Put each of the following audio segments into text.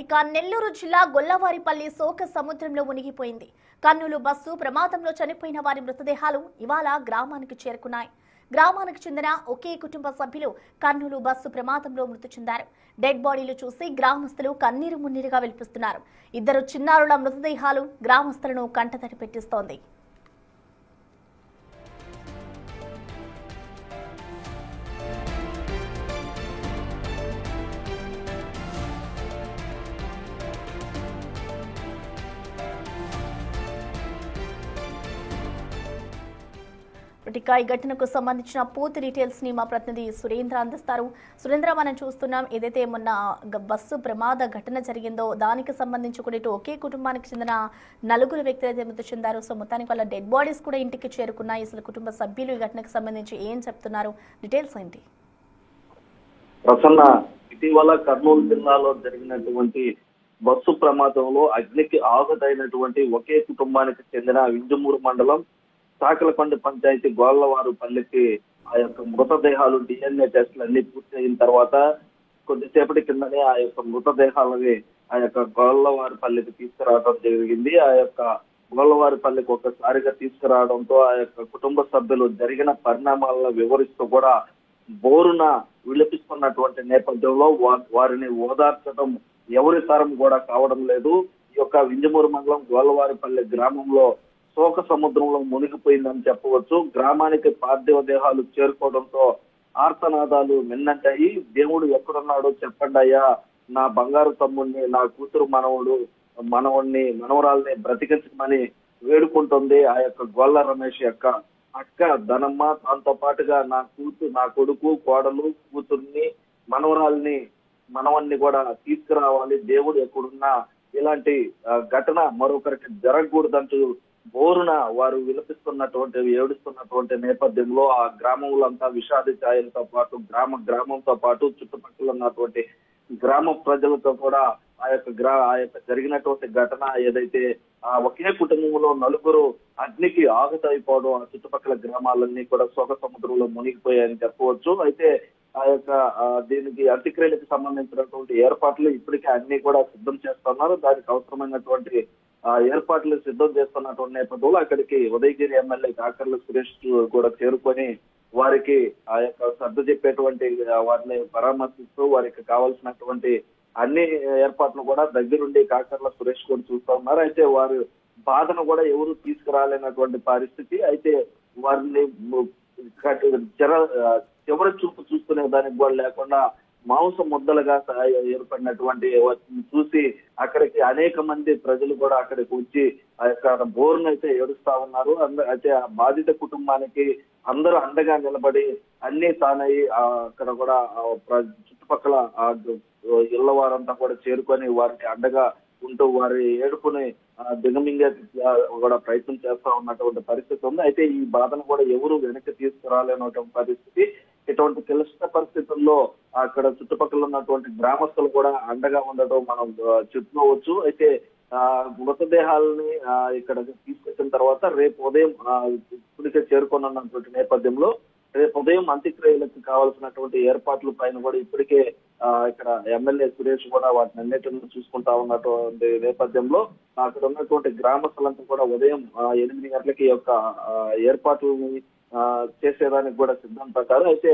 ఇక నెల్లూరు జిల్లా గొల్లవారిపల్లి శోక సముద్రంలో మునిగిపోయింది. కర్నూలు బస్సు ప్రమాదంలో చనిపోయిన వారి మృతదేహాలు ఇవాళ గ్రామానికి చేరుకున్నాయి. గ్రామానికి చెందిన ఒకే కుటుంబ సభ్యులు కర్నూలు బస్సు ప్రమాదంలో మృతి చెందారు. డెడ్ బాడీలు చూసి గ్రామస్తులు కన్నీరు మున్నీరుగా విలపిస్తున్నారు. ఇద్దరు చిన్నారుల మృతదేహాలు గ్రామస్తులను కంటతడి పెట్టిస్తోంది. ఇక ఈ ఘటనకు సంబంధించిన పూర్తి డీటెయిల్స్ ని మా ప్రతినిధి సురేంద్ర అందిస్తారు. సురేంద్ర, మనం చూస్తున్నాం ఏదైతే మొన్న బస్సు ప్రమాద ఘటన జరిగిందో దానికి సంబంధించి కూడా ఇటు ఒకే కుటుంబానికి చెందిన నలుగురు వ్యక్తులు అయితే మృతి చెందారు. సో మొత్తానికి వాళ్ళ డెడ్ బాడీస్ కూడా ఇంటికి చేరుకున్నాయి. అసలు కుటుంబ సభ్యులు ఈ ఘటనకు సంబంధించి ఏం చెప్తున్నారు, డీటెయిల్స్ ఏంటి? ప్రసన్న, ఇటీవల కర్నూలు జిల్లాలో జరిగినటువంటి బస్సు ప్రమాదంలో అగ్నికి ఆహుతైనటువంటి ఒకే కుటుంబానికి చెందిన వింజమూరు మండలం సాకలకొండ పంచాయతీ గోళ్లవారిపల్లికి ఆ యొక్క మృతదేహాలు DNA టెస్టులు అన్ని పూర్తి అయిన తర్వాత కొద్దిసేపటి కిందనే ఆ యొక్క మృతదేహాలని ఆ యొక్క గోళ్లవారిపల్లికి తీసుకురావడం జరిగింది. ఆ యొక్క గోళ్లవారిపల్లికి ఒకసారిగా తీసుకురావడంతో ఆ యొక్క కుటుంబ సభ్యులు జరిగిన పరిణామాలను వివరిస్తూ కూడా బోరున విలపిస్తున్నటువంటి నేపథ్యంలో వారిని ఓదార్చడం ఎవరి తరం కూడా కావడం లేదు. ఈ యొక్క వింజమూరు మండలం గోళ్లవారిపల్లి గ్రామంలో శోక సముద్రంలో మునిగిపోయిందని చెప్పవచ్చు. గ్రామానికి పార్థివ దేహాలు చేరుకోవడంతో ఆర్తనాదాలు మిన్నంటాయి. దేవుడు ఎక్కడున్నాడో చెప్పండి అయ్యా, నా బంగారు తమ్ముడిని, నా కూతురు మనవడిని మనవరాల్ని బ్రతికించమని వేడుకుంటుంది ఆ యొక్క గొల్ల రమేష్ యొక్క అక్క ధనమ్మ. దాంతో పాటుగా నా కొడుకు, కోడలు, కూతుర్ని, మనవడిని కూడా తీసుకురావాలి, దేవుడు ఎక్కడున్నా ఇలాంటి ఘటన మరొకరికి జరగకూడదంటూ బోరున వారు ఏడుస్తున్నటువంటి నేపథ్యంలో ఆ గ్రామంలో అంతా విషాద ఛాయలతో పాటు గ్రామంతో పాటు చుట్టుపక్కల ఉన్నటువంటి గ్రామ ప్రజలతో కూడా ఆ యొక్క జరిగినటువంటి ఘటన ఏదైతే ఆ ఒకే కుటుంబంలో నలుగురు అగ్నికి ఆహుతైపోవడం ఆ చుట్టుపక్కల గ్రామాలన్నీ కూడా శోక సముద్రంలో మునిగిపోయాయని చెప్పవచ్చు. అయితే ఆ యొక్క దీనికి అంత్యక్రియలకు సంబంధించినటువంటి ఏర్పాట్లు ఇప్పటికే అన్ని కూడా సిద్ధం చేస్తున్నారు. దానికి అవసరమైనటువంటి ఏర్పాట్లు సిద్ధం చేస్తున్నటువంటి నేపథ్యంలో అక్కడికి ఉదయగిరి ఎమ్మెల్యే కాకర్ల సురేష్ కూడా చేరుకొని వారికి ఆ యొక్క సర్దు చెప్పేటువంటి వారిని పరామర్శిస్తూ వారికి కావాల్సినటువంటి అన్ని ఏర్పాట్లు కూడా దగ్గరుండి కాకర్ల సురేష్ కూడా చూస్తూ ఉన్నారు. అయితే వారి బాధను కూడా ఎవరు తీసుకురాలేనటువంటి పరిస్థితి. అయితే వారిని చివరి చూపు చూసుకునే దానికి కూడా లేకుండా మాంసం ముద్దలుగా ఏర్పడినటువంటి చూసి అక్కడికి అనేక మంది ప్రజలు కూడా అక్కడికి వచ్చి ఆ యొక్క బోర్ను అయితే ఏడుస్తా ఉన్నారు. అయితే ఆ బాధిత కుటుంబానికి అందరూ అండగా నిలబడి అన్ని తానయ్యి అక్కడ కూడా చుట్టుపక్కల ఇళ్ల వారంతా కూడా చేరుకొని వారికి అండగా ఉంటూ వారి ఏడుపుని దిగమింగే కూడా ప్రయత్నం చేస్తా ఉన్నటువంటి పరిస్థితి ఉంది. అయితే ఈ బాధను కూడా ఎవరు వెనక్కి తీసుకురాలేనటువంటి పరిస్థితి. ఇటువంటి క్లిష్ట పరిస్థితుల్లో అక్కడ చుట్టుపక్కల ఉన్నటువంటి గ్రామస్తులు కూడా అండగా ఉండటం మనం చెప్పుకోవచ్చు. అయితే మృతదేహాలని ఇక్కడ తీసుకొచ్చిన తర్వాత రేపు ఉదయం ఇప్పటికే చేరుకున్నటువంటి నేపథ్యంలో రేపు ఉదయం అంత్యక్రియలకు కావాల్సినటువంటి ఏర్పాట్ల పైన కూడా ఇప్పటికే ఇక్కడ ఎమ్మెల్యే సురేష్ కూడా వాటిని అన్నిటిని చూసుకుంటా ఉన్నటువంటి నేపథ్యంలో అక్కడ ఉన్నటువంటి గ్రామస్తులంతా కూడా ఉదయం 8 గంటలకి యొక్క ఏర్పాట్లని చేసేదానికి కూడా సిద్ధం పడ్డారు. అయితే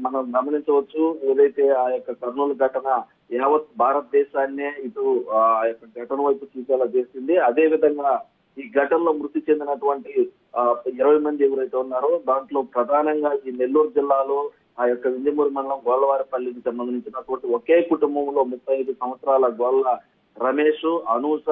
మనం గమనించవచ్చు, ఏదైతే ఆ యొక్క కర్నూలు ఘటన యావత్ భారతదేశాన్నే ఇటు ఆ యొక్క ఘటన వైపు చూసేలా చేసింది. అదే విధంగా ఈ ఘటనలో మృతి చెందినటువంటి 20 మంది ఎవరైతే ఉన్నారో దాంట్లో ప్రధానంగా ఈ నెల్లూరు జిల్లాలో ఆ యొక్క వింజమూరు మండలం గోళ్లవారిపల్లికి సంబంధించినటువంటి ఒకే కుటుంబంలో 35 సంవత్సరాల గోళ్ల రమేష్, అనూష,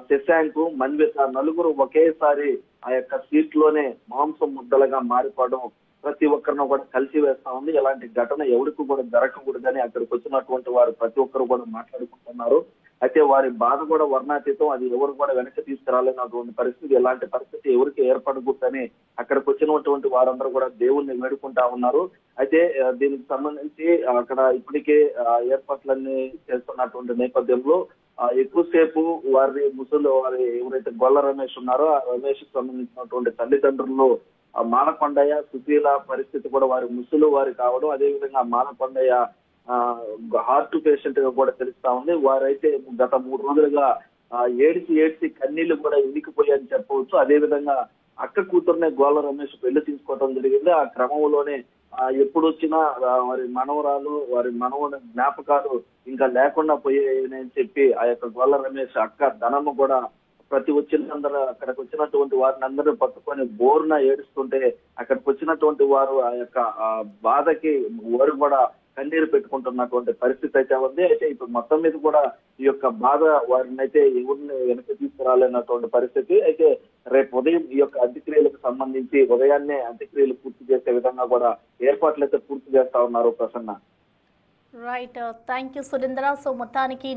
శశాంక్, మన్విత నలుగురు ఒకేసారి ఆ యొక్క సీట్ లోనే మాంసం ముద్దలుగా మారిపోవడం ప్రతి ఒక్కరిని కూడా కలిసి వేస్తా ఉంది. ఇలాంటి ఘటన ఎవరికి కూడా జరగకూడదని అక్కడికి వచ్చినటువంటి వారు ప్రతి ఒక్కరు కూడా మాట్లాడుకుంటున్నారు. అయితే వారి బాధ కూడా వర్ణాతీతం, అది ఎవరు కూడా వెనక్కి తీసుకురాలేనటువంటి పరిస్థితి. ఎలాంటి పరిస్థితి ఎవరికి ఏర్పడకూడదని అక్కడికి వచ్చినటువంటి వారందరూ కూడా దేవుణ్ణి వేడుకుంటా ఉన్నారు. అయితే దీనికి సంబంధించి అక్కడ ఇప్పటికే ఏర్పాట్లన్నీ చేస్తున్నటువంటి నేపథ్యంలో ఎక్కువసేపు వారి ఎవరైతే గొల్ల రమేష్ ఉన్నారో ఆ రమేష్ కి సంబంధించినటువంటి తల్లిదండ్రులు మానకొండయ్య, సుశీల పరిస్థితి కూడా వారి ముసలు వారి కావడం, అదేవిధంగా మానకొండయ్య హార్ట్ పేషెంట్ గా కూడా తెలుస్తా ఉంది. వారైతే గత 3 రోజులుగా ఏడ్చి కన్నీళ్లు కూడా ఇనికిపోయాయని చెప్పవచ్చు. అదే విధంగా అక్క కూతురునే గోళ్ళ రమేష్ పెళ్లి తీసుకోవడం జరిగింది. ఆ క్రమంలోనే ఎప్పుడు వచ్చినా వారి మనవరాలు వారి మనవని జ్ఞాపకాలు ఇంకా లేకుండా పోయాయని చెప్పి ఆ యొక్క గోళ్ళ రమేష్ అక్క ధనము కూడా ప్రతి వచ్చినందరూ అక్కడికి వచ్చినటువంటి వారిని అందరూ పట్టుకొని బోరున ఏడుస్తుంటే అక్కడికి వచ్చినటువంటి వారు ఆ యొక్క బాధకి వారు కూడా కన్నీరు పెట్టుకుంటున్నటువంటి పరిస్థితి అయితే ఉంది. అయితే ఇప్పుడు మొత్తం మీద కూడా ఈ యొక్క బాధ వారిని అయితే ఎవరిని వెనక్కి తీసుకురాలేనటువంటి పరిస్థితి. అయితే రేపు ఉదయం ఈ యొక్క అంత్యక్రియలకు సంబంధించి ఉదయాన్నే అంత్యక్రియలు పూర్తి చేసే విధంగా కూడా ఏర్పాట్లు అయితే పూర్తి చేస్తా ఉన్నారు Prasanna. Right, thank you Surendra. So మొత్తానికి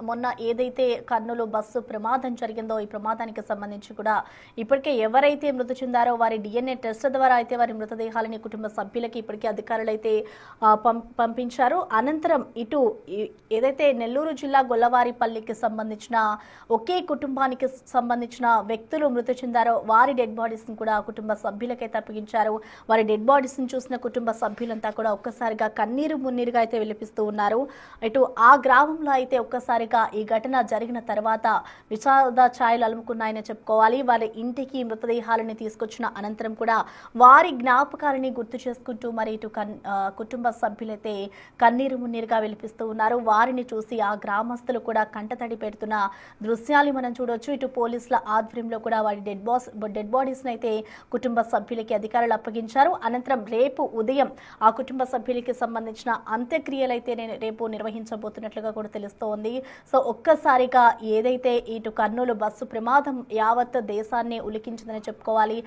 మొన్న ఏదైతే కర్నూలు బస్సు ప్రమాదం జరిగిందో ఈ ప్రమాదానికి సంబంధించి కూడా ఇప్పటికే ఎవరైతే మృతి చెందారో వారి DNA టెస్ట్ ద్వారా అయితే వారి మృతదేహాలని కుటుంబ సభ్యులకి ఇప్పటికే అధికారులు అయితే పంపించారు. అనంతరం ఇటు ఏదైతే నెల్లూరు జిల్లా గొల్లవారిపల్లికి సంబంధించిన ఒకే కుటుంబానికి సంబంధించిన వ్యక్తులు మృతి చెందారో వారి డెడ్ బాడీస్ ని కూడా కుటుంబ సభ్యులకైతే అప్పగించారు. వారి డెడ్ బాడీస్ ని చూసిన కుటుంబ సభ్యులంతా కూడా ఒక్కసారిగా కన్నీరు మున్నీరుగా అయితే విలపిస్తున్నారు. ఇటు ఆ గ్రామంలో అయితే ఒక్కసారిగా ఈ ఘటన జరిగిన తర్వాత విషాద ఛాయలు అలుముకున్నాయని చెప్పుకోవాలి. వారి ఇంటికి మృతదేహాలను తీసుకొచ్చిన అనంతరం కూడా వారి జ్ఞాపకాలని గుర్తు చేసుకుంటూ మరి ఇటు కుటుంబ సభ్యులైతే కన్నీరు మున్నీరుగా విలపిస్తూ ఉన్నారు. వారిని చూసి ఆ గ్రామస్తులు కూడా కంటతడి పెడుతున్న దృశ్యాలు మనం చూడొచ్చు. ఇటు పోలీసుల ఆధ్వర్యంలో కూడా వారి డెడ్ బాడీస్ అయితే కుటుంబ సభ్యులకి అధికారులు అప్పగించారు. అనంతరం రేపు ఉదయం ఆ కుటుంబ సభ్యులకి సంబంధించిన అంత్యక్రియలు అయితే రేపు నిర్వహించబోతున్నట్లుగా కూడా తెలుస్తోంది. సో ఒక్కసారిగా ఏదైతే ఇటు కర్నూలు బస్సు ప్రమాదం యావత్ దేశాన్ని ఉలికించిందని చెప్పుకోవాలి.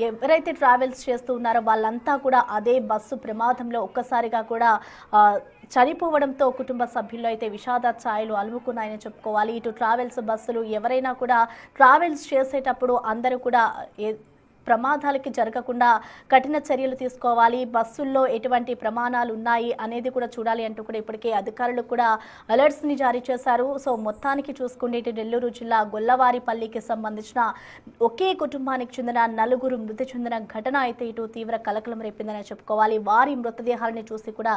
ఎవరైతే ట్రావెల్స్ చేస్తూ ఉన్నారో వాళ్ళంతా కూడా అదే బస్సు ప్రమాదంలో ఒక్కసారిగా కూడా చనిపోవడంతో కుటుంబ సభ్యుల్లో అయితే విషాద ఛాయలు అలుముకున్నాయని చెప్పుకోవాలి. ఇటు ట్రావెల్స్ బస్సులు ఎవరైనా కూడా ట్రావెల్స్ చేసేటప్పుడు అందరూ కూడా ప్రమాదాలకి జరగకుండా కఠిన చర్యలు తీసుకోవాలి. బస్సుల్లో ఎటువంటి ప్రమాణాలు ఉన్నాయి అనేది కూడా చూడాలి అంటూ కూడా ఇప్పటికే అధికారులు కూడా అలర్ట్స్ ని జారీ చేశారు. సో మొత్తానికి చూసుకుంటే ఇటు నెల్లూరు జిల్లా గొల్లవారిపల్లికి సంబంధించిన ఒకే కుటుంబానికి చెందిన 4 మృతి చెందిన ఘటన అయితే ఇటు తీవ్ర కలకలం రేపిందని చెప్పుకోవాలి. వారి మృతదేహాలని చూసి కూడా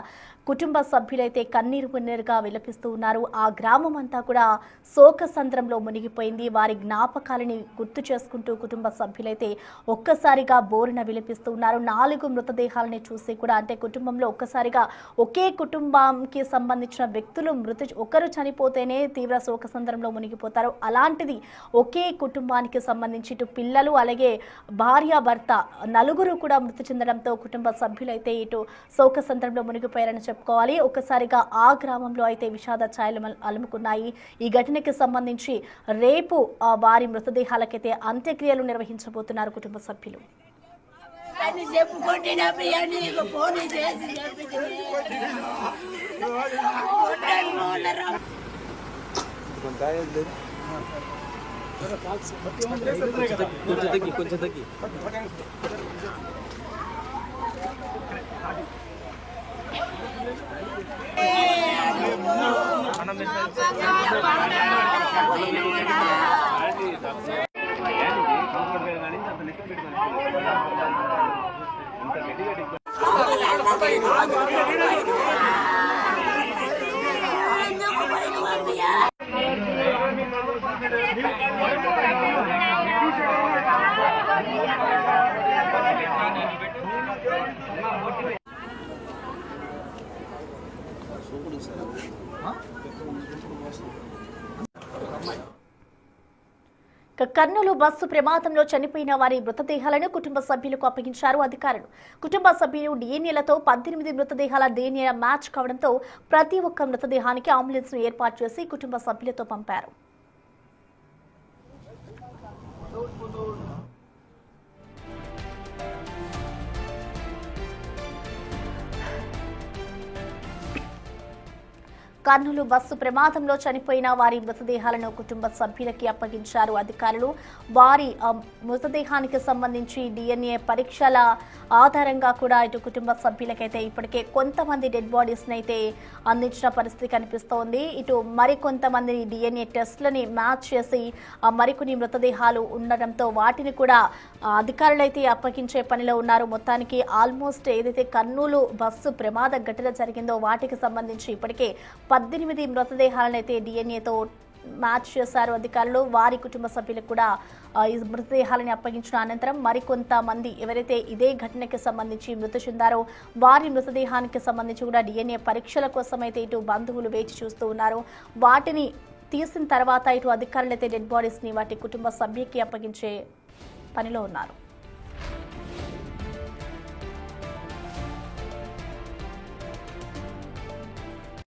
కుటుంబ సభ్యులైతే కన్నీరు మున్నీరుగా విలపిస్తూ ఉన్నారు. ఆ గ్రామం అంతా కూడా శోక సంద్రంలో మునిగిపోయింది. వారి జ్ఞాపకాలని గుర్తు చేసుకుంటూ కుటుంబ సభ్యులైతే ఒక్కసారిగా బోరున విలపిస్తూ ఉన్నారు. 4 మృతదేహాలని చూసి కూడా అంటే కుటుంబంలో ఒక్కసారిగా ఒకే కుటుంబానికి సంబంధించిన వ్యక్తులు ఒకరు చనిపోతేనే తీవ్ర శోకసంద్రంలో మునిగిపోతారు. అలాంటిది ఒకే కుటుంబానికి సంబంధించి ఇటు పిల్లలు అలాగే భార్య భర్త 4 కూడా మృతి చెందడంతో కుటుంబ సభ్యులైతే ఇటు శోకసంద్రంలో మునిగిపోయారని చెప్పుకోవాలి. ఒక్కసారిగా ఆ గ్రామంలో అయితే విషాద ఛాయలు అలుముకున్నాయి. ఈ ఘటనకి సంబంధించి రేపు వారి మృతదేహాలకైతే అంత్యక్రియలు నిర్వహించబోతున్నారు కుటుంబ సభ్యులు. కొంచెం తగ్గి కర్నూలు బస్సు ప్రమాదంలో చనిపోయిన వారి మృతదేహాలను కుటుంబ సభ్యులకు అప్పగించారు అధికారులు. కుటుంబ సభ్యులు DNAలతో 18 మృతదేహాల DNA మ్యాచ్ కావడంతో ప్రతి ఒక్క మృతదేహానికి అంబులెన్స్ ను ఏర్పాటు చేసి కుటుంబ సభ్యులతో పంపారు. కర్నూలు బస్సు ప్రమాదంలో చనిపోయిన వారి మృతదేహాలను కుటుంబ సభ్యులకి అప్పగించారు అధికారులు. వారి మృతదేహానికి సంబంధించి DNA పరీక్షల ఆధారంగా కూడా ఇటు కుటుంబ సభ్యులకైతే ఇప్పటికే కొంతమంది డెడ్ బాడీస్ అయితే అందించిన పరిస్థితి కనిపిస్తోంది. ఇటు మరికొంతమంది DNA టెస్ట్లని మ్యాచ్ చేసి మరికొన్ని మృతదేహాలు ఉండడంతో వాటిని కూడా అధికారులు అయితే అప్పగించే పనిలో ఉన్నారు. మొత్తానికి ఆల్మోస్ట్ ఏదైతే కర్నూలు బస్సు ప్రమాద ఘటన జరిగిందో వాటికి సంబంధించి ఇప్పటికే 18 మృతదేహాలను అయితే DNAతో మ్యాచ్ చేశారు అధికారులు. వారి కుటుంబ సభ్యులకు కూడా ఈ మృతదేహాలను అప్పగించిన అనంతరం మరికొంతమంది ఎవరైతే ఇదే ఘటనకి సంబంధించి మృతి చెందారో వారి మృతదేహానికి సంబంధించి కూడా DNA పరీక్షల కోసం అయితే ఇటు బంధువులు వేచి చూస్తూ ఉన్నారు. వాటిని తీసిన తర్వాత ఇటు అధికారులు అయితే డెడ్ బాడీస్ ని వాటి కుటుంబ సభ్యులకి అప్పగించే పనిలో ఉన్నారు.